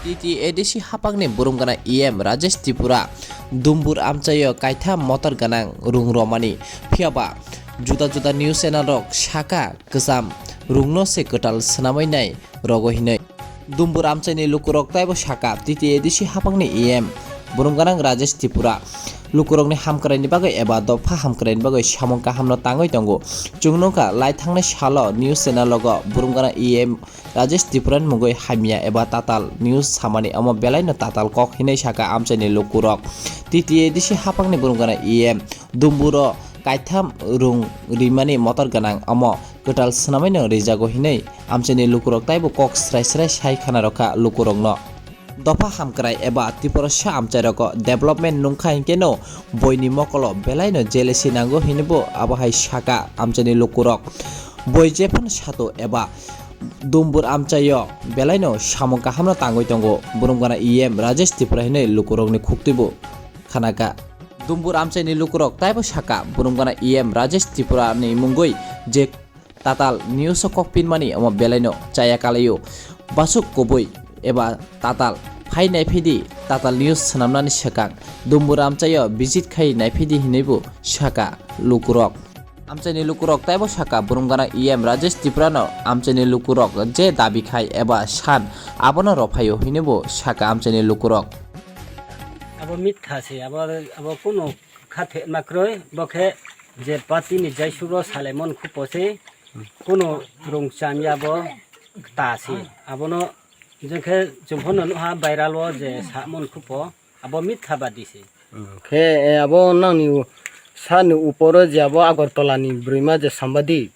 titi edisi hapangni burung gana Rajesh Tripura dumbur amchayo kaitha motor ganang rung romani phiaba juda news channel rok Sakha ksam rungno se Kwtal swnamai nai rogo hinai dumbur amchaini lukorok taibo Sakha titi edisi hapangni burung ganang Rajesh Tripura lukorokni hamkraini bagai eba dopha hamkraini bagai samong kahamno tangoi tongo chungnoka lai thangnai salo news channel logo burung ganang Rajesh Tripura mugoi hamia eba Tatal news samani amo belaino Tatal kok hinai Sakha amchaini lukorok titi edisi hapangni burung ganang dumburo kaitham rung rimani motor ganang amo Kwtal swnamai no rijago hinai amchaini lukorok taibo kok srai sai khana roka lukorokno Dopa hamkrai eba Tripura amchairoko development nungkha hinkeno boini mokolo belaino jelesi nango hinebo abahai Sakha amchaini lukorok boi jepon sato eba dumbur amchayo belaino samong kahamno tangoi tongo burung gana Rajesh Tripura hinai lukorokni khuktibo khanaka dumbur amchaini lukorok taibo Sakha burung gana Rajesh Tripura ni mungoi je Tatal news kokpin mani amo belaino chaya kalayo basuk koboi eba Tatal phai naifidi Tatal news sanamnani sakang dumbur amchayo visit khai naifidi hinaibo Sakha lukorok amchaini lukorok taibo Sakha burung gana Rajesh Tripura no amchaini lukorok je dabi khai eba san abono rofayo hinaibo Sakha amchaini lukorok abo mitha se abo kuno khathe makroi bokhe je patini jaisuro salemon khupose kuno rung chamya bo tasi abono jengke jumpono ha viral wo je samon khupo abo mitha badise khe abo nangni sanu uporo je abo Agartala ni brima je sambadi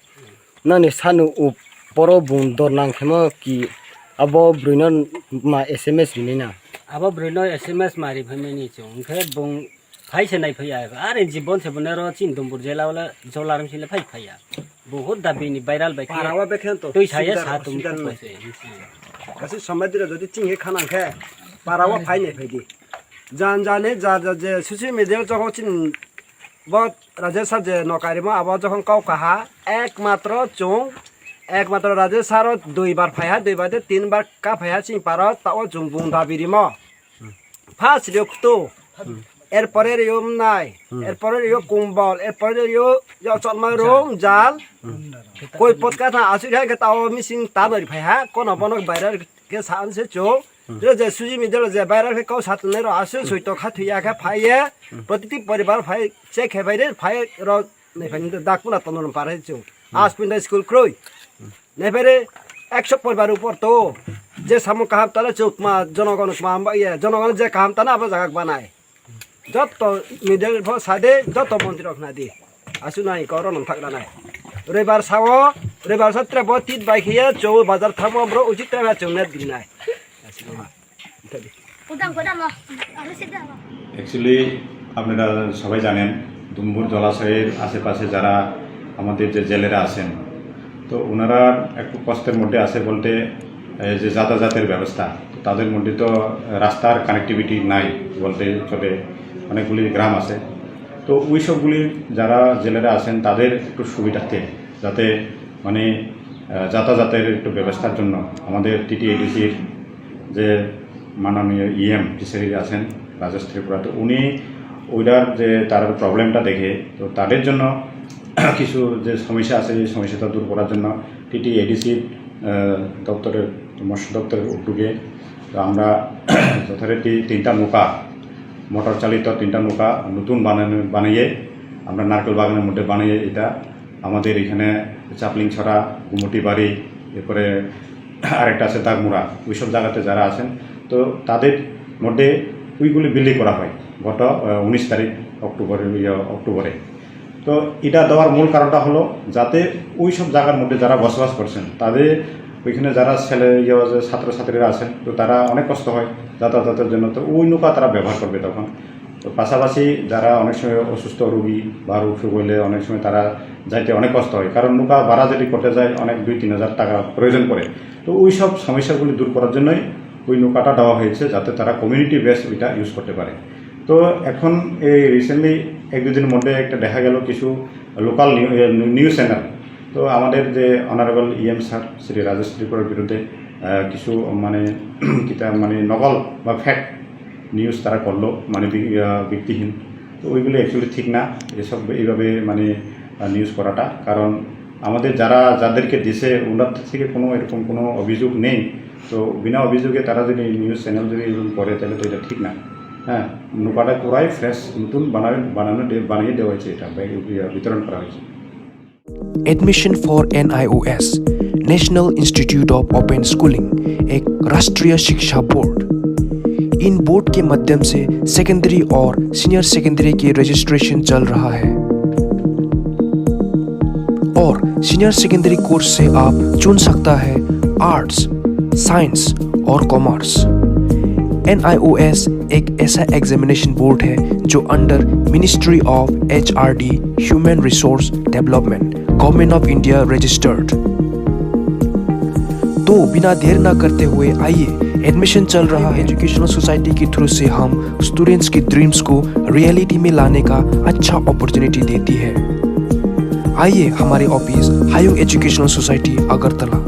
nangni sanu uporo bundor nangkhemo ki abo brino ma SMS binina abo brino SMS mari bhameni chung khe bung phai se nai phaya are jibon se bonero chin dumbur jela wala jolaram sile phai phaya बहुत दाबिनी viral bike पारावा बेखेन तो तुई छाया सातुम खपसे kasi samadira jodi chinghe khana khe parawa phai nei phai di jan jane jar je social media jokho chin bot Rajesh sir je nokari ma abo jokhon kau kaha ekmatro Rajesh sir duibar phaya duibar de tinbar ka phaya ching paro tao jungbung dabiri mo first lyokto এরপরে ইয়ম নাই এরপরে ইয় কুম্বল এরপরে ইয় চলমা রং জাল কই পটকা থা আসি রে কে তাও মিসিং তাবরি ভাই হ্যাঁ কোন বনক বাইরের কে সানসে চো যে সুজি মিদল যে বাইরের কে কাউ সাতনে র আসে সইতো খাথিয়া খা ফাইয়ে প্রতিটি পরিবার ভাই চেক হে বাইরে ভাই র নে ভাই ডাকুনা তনন পারে চো আসপিন্দা স্কুল ক্রই নে বাইরে 100 পরিবার উপর তো যে সামু কাহাম তালে চোকমা জনগণ মা জনগণ যে কাহাম তানা আবার জায়গা বানায় যত মিডল সাদে যত মন্ত্রী রখনা দি আসু নাই কর নং থাকলা নাই রবিবার সাও রবিবার সত্রে বতিত বাইখিয়া চৌ বাজার থামো ব্র উচিত টাইমে চৌনে দিন নাই অ্যাকচুয়ালি আপনারা সবাই জানেন দুম্বুর জলাশয়ের আশেপাশে যারা আমাদের যে জেলেরা আছেন তো ওনারা একটু কষ্টের মধ্যে আছে বলতে যে যাতায়াতের ব্যবস্থা তাদের মধ্যে তো রাস্তার কানেক্টিভিটি নাই বলতে চলে অনেকগুলি গ্রাম আছে তো ওই সবগুলি যারা জেলেরা আছেন তাদের একটু সুবিধার্থে যাতে মানে যাতায়াতের একটু ব্যবস্থার জন্য আমাদের টিটিএডিসির যে মাননীয় ফিশারি আছেন রাজেশ ত্রিপুরা তো উনি ওইটার যে তার প্রবলেমটা দেখে তো তাদের জন্য কিছু যে সমস্যা আছে এই সমস্যাটা দূর করার জন্য টিটিএডিসির দপ্তরের মৎস্য দপ্তরের উদ্যোগে তো আমরা যথারীতি 3টা নৌকা মোটর চালিত 3টা নৌকা নতুন বানিয়ে আমরা নারকেল বাগানের মধ্যে বানিয়ে এটা আমাদের এখানে চাপলিং ছড়া গুমটি বাড়ি এরপরে আরেকটা আছে দাগমুড়া ওইসব জায়গাতে যারা আছেন তো তাদের মধ্যে ওইগুলি বিলি করা হয় গত 19 তারিখ অক্টোবরে তো এটা দেওয়ার মূল কারণটা হলো যাতে ওই সব জায়গার মধ্যে যারা বসবাস করছেন তাদের ওইখানে যারা ছেলে ছাত্রছাত্রীরা আছেন তো তারা অনেক কষ্ট হয় যাতায়াতের জন্য তো ওই নৌকা তারা ব্যবহার করবে তখন তো পাশাপাশি যারা অনেক সময় অসুস্থ রোগী বা রোগ হইলে অনেক সময় তারা যাইতে অনেক কষ্ট হয় কারণ নৌকা ভাড়া যদি করতে যায় অনেক 2-3 হাজার টাকা প্রয়োজন পড়ে তো ওই সব সমস্যাগুলি দূর করার জন্যই ওই নৌকাটা দেওয়া হয়েছে যাতে তারা কমিউনিটি বেস ওইটা ইউজ করতে পারে তো এখন এই রিসেন্টলি 1-2 দিনের মধ্যে একটা দেখা গেল কিছু লোকাল নিউজ চ্যানেল তো আমাদের যে অনারেবল স্যার শ্রী রাজেশ ত্রিপুরার বিরুদ্ধে কিছু মানে কিতা মানে নকল বা ফেক নিউজ তারা করলো মানে ভিত্তিহীন। তো ওইগুলো অ্যাকচুয়ালি ঠিক না, এসব এইভাবে মানে নিউজ করাটা। কারণ আমাদের যাদেরকে দিছে ওনার থেকে কোনো এরকম কোনো অভিযোগ নেই। তো বিনা অভিযোগে তারা যদি নিউজ চ্যানেল যদি এরকম করে তাহলে তো এটা ঠিক না। হ্যাঁ, নৌকাটা পুরাই ফ্রেশ নতুন বানিয়ে দেওয়া হয়েছে, এটা বিতরণ করা হয়েছে। Admission for NIOS national institute of open schooling एक राष्ट्रीय शिक्षा बोर्ड। इन बोर्ड के माध्यम से सेकेंडरी और सीनियर सेकेंडरी की रजिस्ट्रेशन चल रहा है और सीनियर सेकेंडरी कोर्स से आप चुन सकता है आर्ट्स, साइंस और कॉमर्स। NIOS एक ऐसा एग्जामिनेशन बोर्ड है जो under ministry of HRD human resource development government of India registered. तो बिना देर ना करते हुए आइए, एडमिशन चल रहा है। एजुकेशनल सोसाइटी के थ्रू से हम स्टूडेंट्स की ड्रीम्स को रियलिटी में लाने का अच्छा अपॉर्चुनिटी देती है। आइए हमारे ऑफिस हायुंग एजुकेशनल सोसाइटी अगरतला